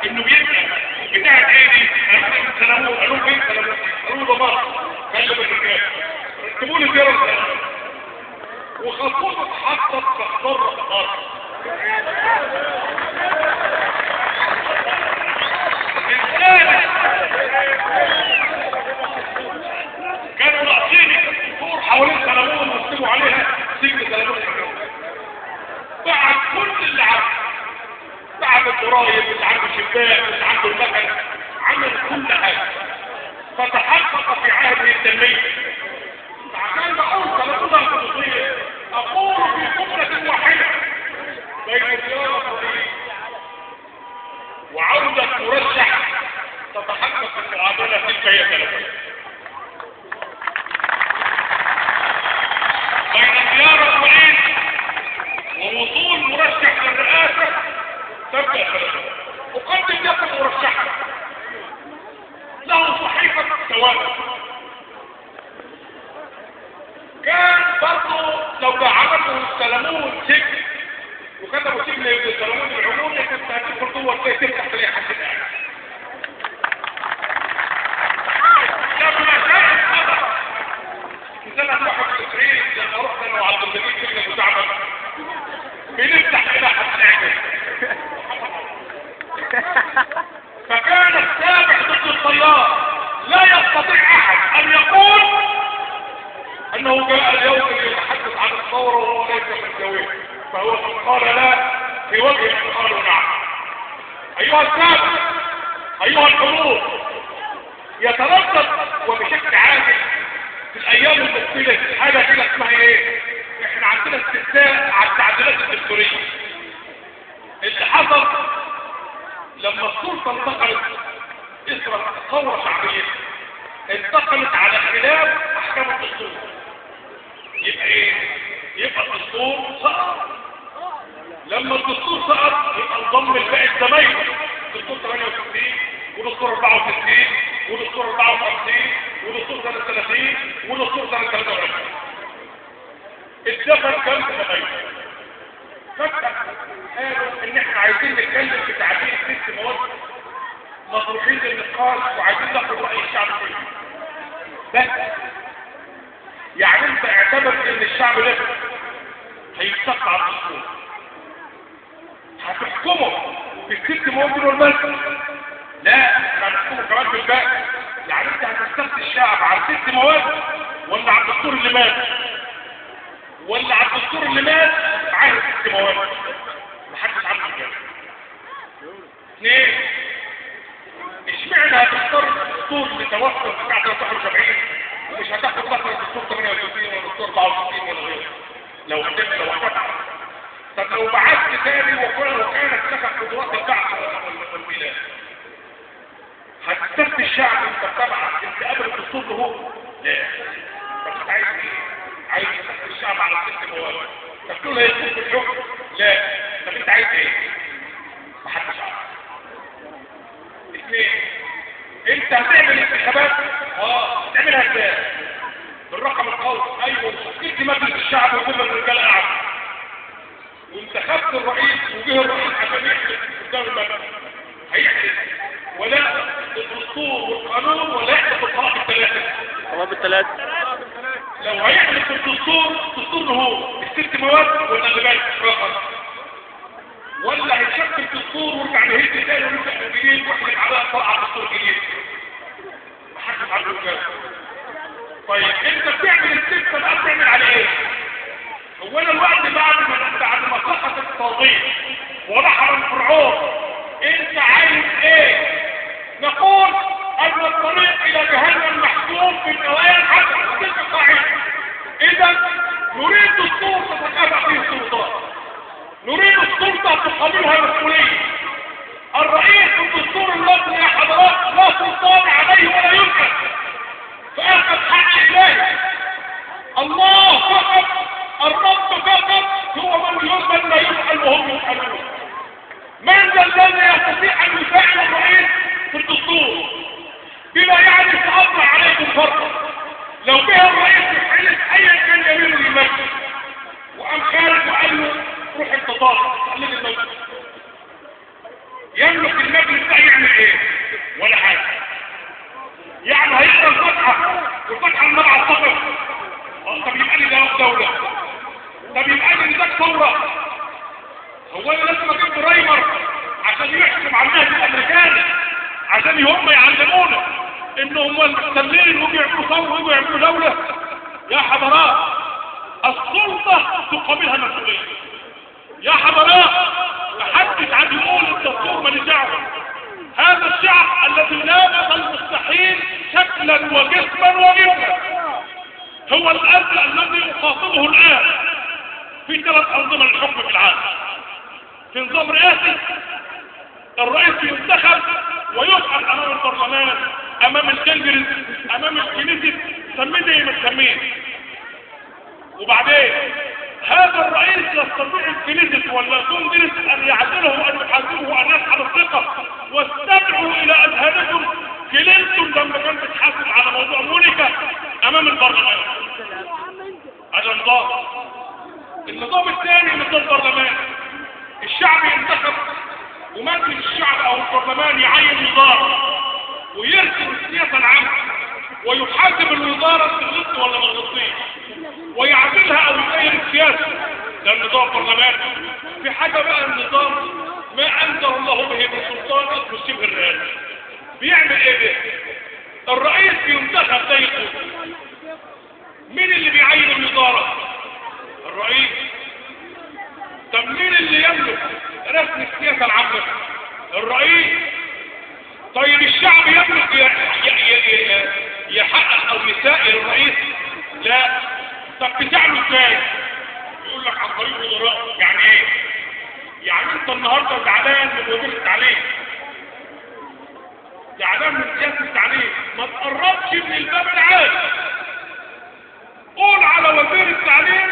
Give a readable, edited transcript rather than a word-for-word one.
انه بيبقى بتاعت ايه دي؟ سلامون، قالوا فين سلامون؟ قالوا ده مصر، كلم الرجال رتبوا لي زيارة وخطوط اتحطت في حضر الارض. كانوا ناقصين الدكتور حوالين سلامون ويكتبوا عليها سجن سلامون. بعد كل اللي عمله، بعد الضرايب اللي عنده الشباك اللي عنده المكن، عمل كل حاجه فتحقق في عهده التنميه. فعشان بقول سلامون الخصوصيه اقول في جمله واحده بين زياره وعوده مرشح تتحقق المعادله تلك هي سلامون. بين زياره وليد ووصول مرشح للرئاسه تبدا سلامون. وقد يكون مرشحا له صحيفه ثوابت. كان برضه لو عملوا سلامون سجن وكتبوا سجن ابن سلامون العمومي كنت هتدخل جوه تلاقي تفتح تلاقي حد قاعد. لما جاء الخبر في سنه 91 لما رحت انا وعبد المجيد سجن ابو زعبل بنفتح كده حد قاعد. فكان السابع ضد الطيار لا يستطيع احد ان يقول انه جاء اليوم ليتحدث عن الثوره وهو ليس من جويه، فهو قال لا في وجه من قالوا نعم. ايها السابع، ايها الحضور، يتردد وبشكل عاجل في الايام المقبله حاجه كده اسمها ايه؟ احنا عندنا استفتاء على التعديلات الدستوريه. اللي حصل لما السلطه انتقلت اثر ثوره شعبيه انتقلت على خلاف احكام الدستور. يبقى ايه؟ يبقى الدستور سقط. لما الدستور سقط يبقى انضم الباقي الزمايل. دستور 68 ودستور 64 ودستور 54 ودستور سنه 30 ودستور سنه 23. الدخل كان في الزمايل. فجأة قالوا ان احنا عايزين نتكلم في تعديل 6 مواد مطروحين للنقاش وعايزين ناخد رأي الشعب فيه. بس يعني انت اعتبر ان الشعب ده هيتسقط على الدستور، هتحكمه ب6 مواد دول بس؟ لا، هتحكمه كمان بالباقي. يعني انت هتستفتي الشعب على 6 مواد ولا على الدستور اللي مات؟ ولا على الدستور اللي مات معاه 6 مواد؟ محدش عنده كده. 2، اشمعنى هتختار الدستور اللي توفر بتاع 73 ومش هتاخد مثلا الدستور 68 ولا الدستور 64 ولا غيره؟ لو هتتعب. طب لو بعثت تاني وكانت لك قدرات البعث والبلاد، هتستفتي الشعب انت بتبعث انت قبل الدستور ده هو؟ لا. طب انت عايز ايه؟ عايز تستفتي الشعب على 6 مواد. طب تقول هيكون في الحكم؟ لا. طب انت عايز ايه؟ محدش عارف. 2، انت هتعمل انتخابات؟ تعملها ازاي؟ بالرقم القوي. ايوه، شكلت مجلس الشعب وكل الرجال قاعد وانتخبت الرئيس وجه الرئيس عشان يحدث قدام المجلس. هيحدث ولا الدستور والقانون ولا يحدث الطلاب الثلاثه؟ لو هيحدث الدستور هو ال6 مواد ولا اللي باقي رقم؟ ولا هيشكل الدستور ويرجع نهيد تاني ونبدا من جديد واحنا على طلع دستور جديد؟ محدش عنده كده. طيب انت بتعمل ال6 بقى بتعمل على ايه؟ هو انا الوقت بعد ما سقط التوظيف ونحر الفرعون انت عايز ايه؟ نقول ان الطريق الى جهنم محكوم بالنوايا الحسنه وتلك القاعده. اذا نريد دستور تتكافئ فيه السلطات، نريد السلطه تقابلها مسؤوليه. الرئيس في الدستور المصري يا حضرات لا سلطان عليه ولا يمكن، فاخذ حق الهي. الله فقط، الرب فقط هو من لا يفعل وهم يفعلون. من ذا الذي يستطيع ان يساعد الرئيس في الدستور بما يعني سأطلع عليكم فرقا؟ لو به الرئيس يحلف ايا كان يمينه للمجلس وقام خارج وقال له روح انت طالب خليني المجلس، يملك المجلس هو انا لازم اجيب برايمر عشان يحكم على النهج الامريكاني عشان هم يعلمونا ان هم المحتلين ويجوا يعملوا ثوره ويجوا يعملوا دوله؟ يا حضرات السلطه تقابلها مسؤوليه. يا حضرات محدش عاد يقول الدستور ماليش دعوه. هذا الشعب الذي لامس المستحيل شكلا وجسما وجسما هو الذي اخاطبه الان في 3 انظمه للحكم في العالم. في نظام رئاسي الرئيس ينتخب ويسأل امام البرلمان، امام الكونجرس، امام الكنيست، سميه زي ما تسميه. وبعدين هذا الرئيس يستطيع الكنيست ولا الكونجرس ان يعزله وان يحاسبه وان يسحب الثقه. واستمعوا الى اذهانكم كلينتون لما كان بتحاسب على موضوع مونيكا امام البرلمان. هذا نظام. النظام الثاني نظام البرلمان. الشعب ينتخب ومجلس الشعب او البرلمان يعين وزاره ويرسم السياسه العامه ويحاسب الوزاره غلطت ولا ما غلطتش ويعدلها او يغير السياسه. ده النظام البرلماني. في حاجه بقى النظام ما انزل الله به من سلطان اسمه الشبه الرئاسي. بيعمل ايه ده؟ الرئيس ينتخب زي القوة. مين اللي بيعين الوزاره؟ الرئيس. طب مين اللي يملك رسم السياسه العامه؟ الرئيس. طيب الشعب يملك يحقق او يسائل الرئيس؟ لا. طب تساله ازاي؟ يقول لك عن طريق وزراء. يعني ايه؟ يعني انت النهارده زعلان من وزير التعليم، زعلان من سياسه التعليم، ما تقربش من الباب العام. قول على وزير التعليم